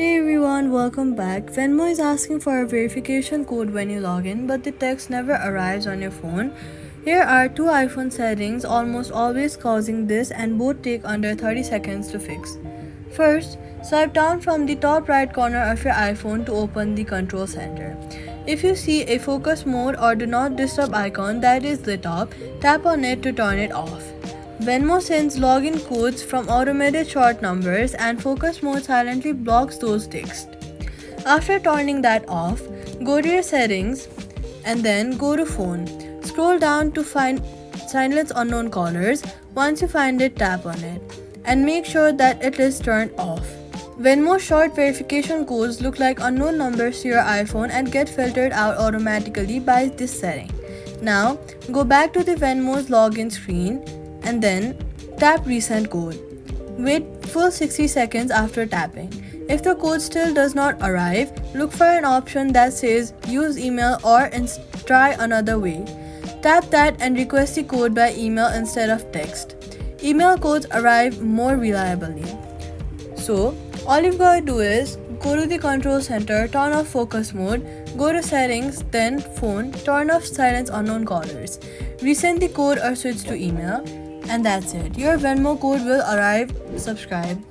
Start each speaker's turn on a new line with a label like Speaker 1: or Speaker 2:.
Speaker 1: Hey everyone, welcome back. Venmo is asking for a verification code when you log in, but the text never arrives on your phone. Here are two iPhone settings almost always causing this, and both take under 30 seconds to fix. First, swipe down from the top right corner of your iPhone to open the control center. If you see a focus mode or do not disturb icon that is lit up, tap on it to turn it off. Venmo sends login codes from automated short numbers, and focus mode silently blocks those texts. After turning that off, go to your settings and then go to phone. Scroll down to find silence unknown callers. Once you find it, tap on it and make sure that it is turned off. Venmo short verification codes look like unknown numbers to your iPhone and get filtered out automatically by this setting. Now, go back to the Venmo's login screen and then tap Resend Code. Wait full 60 seconds after tapping. If the code still does not arrive, look for an option that says use email or try another way. Tap that and request the code by email instead of text. Email codes arrive more reliably. So, all you've got to do is go to the control center, turn off focus mode, go to settings, then phone, turn off silence unknown callers. Resend the code or switch to email, and that's it. Your Venmo code will arrive. Subscribe.